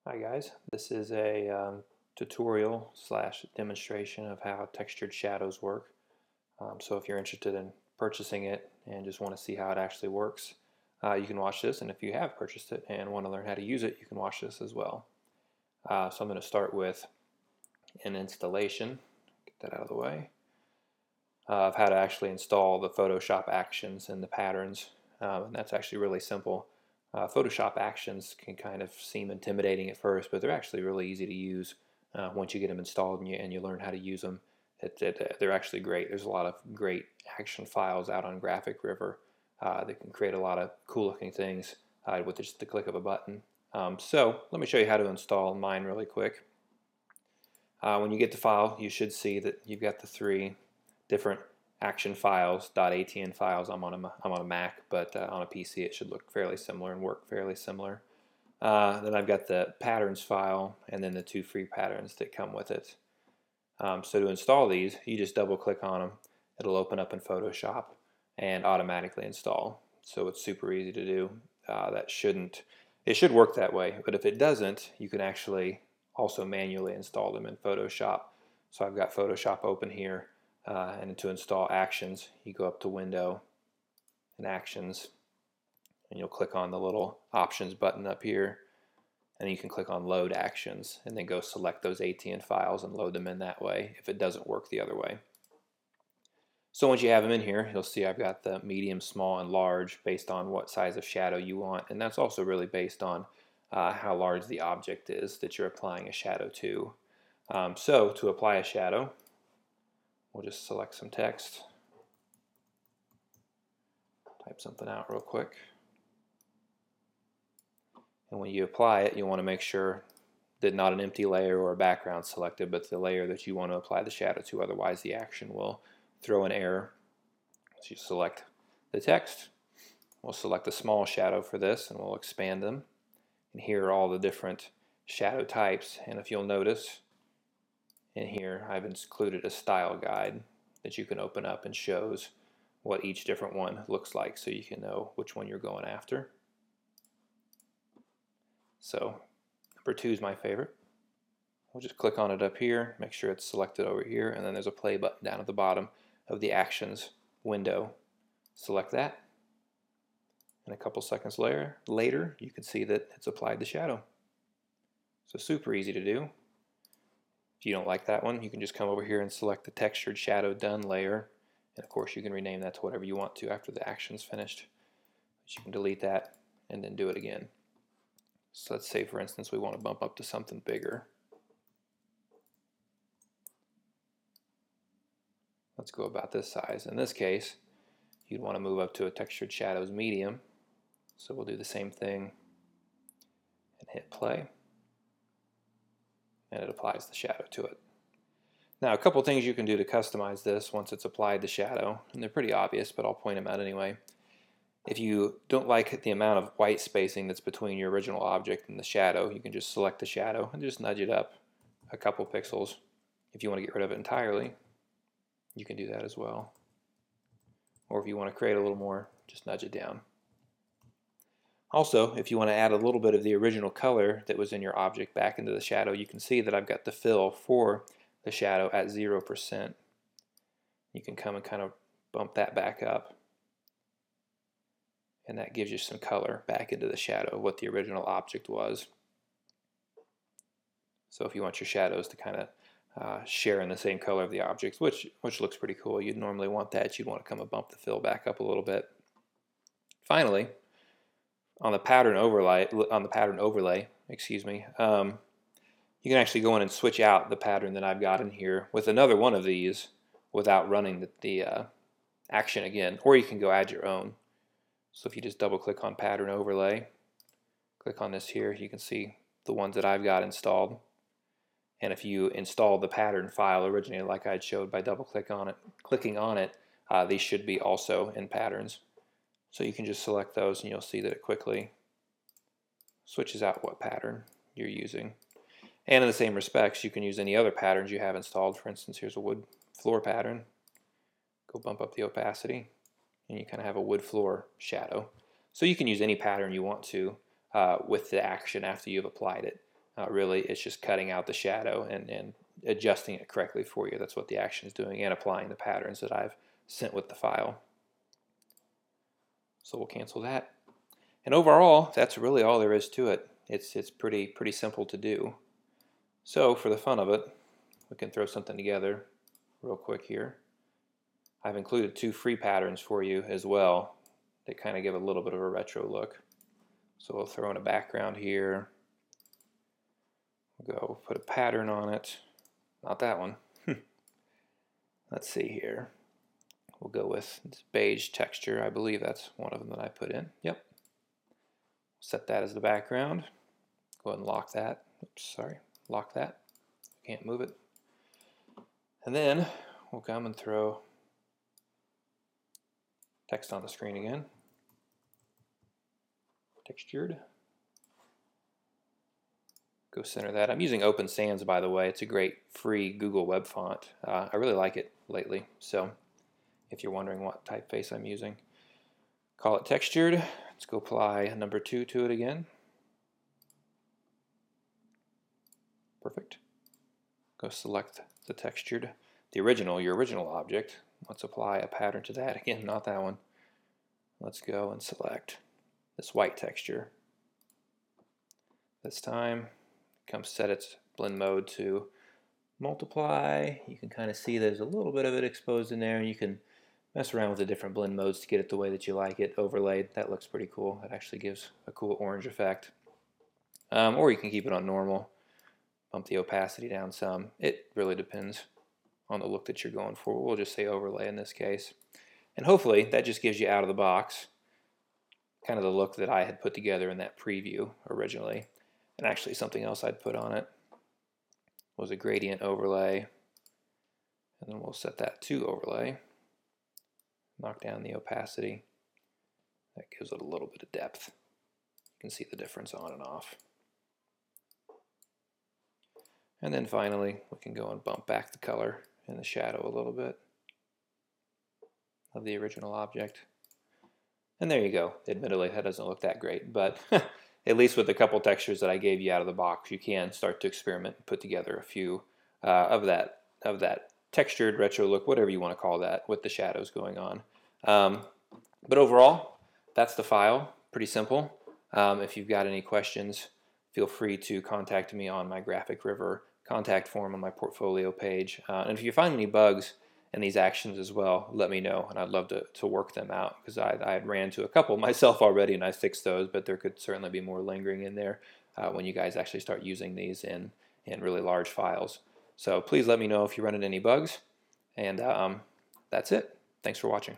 Hi guys, this is a tutorial slash demonstration of how textured shadows work. So if you're interested in purchasing it and just want to see how it actually works, you can watch this, and if you have purchased it and want to learn how to use it, you can watch this as well. So I'm going to start with an installation, get that out of the way, of how to actually install the Photoshop actions and the patterns, and that's actually really simple. Photoshop actions can kind of seem intimidating at first, but they're actually really easy to use once you get them installed and you learn how to use them. They're actually great. There's a lot of great action files out on Graphic River that can create a lot of cool looking things with just the click of a button. So let me show you how to install mine really quick. When you get the file, you should see that you've got the three different action files, .atn files. I'm on a Mac, but on a PC it should look fairly similar and work fairly similar. Then I've got the patterns file and then the two free patterns that come with it. So to install these, you just double click on them. It'll open up in Photoshop and automatically install. So it's super easy to do. It should work that way, but if it doesn't, you can actually also manually install them in Photoshop. So I've got Photoshop open here, and to install actions, you go up to Window and Actions, and you'll click on the little Options button up here, and you can click on Load Actions, and then go select those ATN files and load them in that way if it doesn't work the other way. So once you have them in here, you'll see I've got the medium, small, and large based on what size of shadow you want, and that's also really based on how large the object is that you're applying a shadow to. So to apply a shadow, we'll just select some text, type something out real quick, and when you apply it, you want to make sure that not an empty layer or a background selected, but the layer that you want to apply the shadow to, otherwise the action will throw an error. So you select the text, we'll select a small shadow for this and we'll expand them, and here are all the different shadow types, and if you'll notice in here I've included a style guide that you can open up and shows what each different one looks like so you can know which one you're going after. So number 2 is my favorite. We'll just click on it up here, make sure it's selected over here, and then there's a play button down at the bottom of the actions window. Select that, and a couple seconds later you can see that it's applied the shadow. So super easy to do. If you don't like that one, you can just come over here and select the textured shadow done layer, and of course you can rename that to whatever you want to after the action's finished. But you can delete that and then do it again. So let's say for instance we want to bump up to something bigger. Let's go about this size. In this case, you'd want to move up to a textured shadows medium. So we'll do the same thing and hit play, and it applies the shadow to it. Now a couple things you can do to customize this once it's applied the shadow, and they're pretty obvious, but I'll point them out anyway. If you don't like the amount of white spacing that's between your original object and the shadow, you can just select the shadow and just nudge it up a couple pixels. If you want to get rid of it entirely, you can do that as well. Or if you want to create a little more, just nudge it down. Also, if you want to add a little bit of the original color that was in your object back into the shadow, you can see that I've got the fill for the shadow at 0%. You can come and kind of bump that back up, and that gives you some color back into the shadow of what the original object was. So if you want your shadows to kind of share in the same color of the objects, which looks pretty cool, you'd normally want that. You'd want to come and bump the fill back up a little bit. Finally, on the pattern overlay, you can actually go in and switch out the pattern that I've got in here with another one of these without running the action again, or you can go add your own. So if you just double click on pattern overlay, click on this here, you can see the ones that I've got installed. And if you install the pattern file originally like I showed by clicking on it, these should be also in patterns. So you can just select those and you'll see that it quickly switches out what pattern you're using. And in the same respects, you can use any other patterns you have installed. For instance, here's a wood floor pattern. Go bump up the opacity, and you kind of have a wood floor shadow. So you can use any pattern you want to with the action after you've applied it. Really, it's just cutting out the shadow and adjusting it correctly for you. That's what the action is doing, and applying the patterns that I've sent with the file. So we'll cancel that. And overall, that's really all there is to it. It's pretty simple to do. So for the fun of it, we can throw something together real quick here. I've included 2 free patterns for you as well that kind of give a little bit of a retro look. So we'll throw in a background here. We'll go put a pattern on it. Not that one. Let's see here. We'll go with this beige texture. I believe that's one of them that I put in. Yep. Set that as the background. Go ahead and lock that. Oops, sorry. Lock that. Can't move it. And then we'll come and throw text on the screen again. Textured. Go center that. I'm using Open Sans, by the way. It's a great free Google web font. I really like it lately. So if you're wondering what typeface I'm using, call it textured. Let's go apply number 2 to it again. Perfect. Go select the textured, your original object. Let's apply a pattern to that again, not that one. Let's go and select this white texture. This time, come set its blend mode to multiply. You can kind of see there's a little bit of it exposed in there, and you can mess around with the different blend modes to get it the way that you like it overlaid. That looks pretty cool. That actually gives a cool orange effect. Or you can keep it on normal. Bump the opacity down some. It really depends on the look that you're going for. We'll just say overlay in this case. And hopefully that just gives you out of the box kind of the look that I had put together in that preview originally. And actually something else I'd put on it was a gradient overlay. And then we'll set that to overlay. Knock down the opacity. That gives it a little bit of depth. You can see the difference on and off. And then finally, we can go and bump back the color and the shadow a little bit of the original object. And there you go. Admittedly, that doesn't look that great, but at least with a couple textures that I gave you out of the box, you can start to experiment and put together a few of that textured retro look, whatever you want to call that, with the shadows going on. But overall, that's the file. Pretty simple. If you've got any questions, feel free to contact me on my Graphic River contact form on my portfolio page. And if you find any bugs in these actions as well, let me know, and I'd love to work them out, because I had ran into a couple myself already and I fixed those, but there could certainly be more lingering in there when you guys actually start using these in really large files. So please let me know if you run into any bugs, and that's it. Thanks for watching.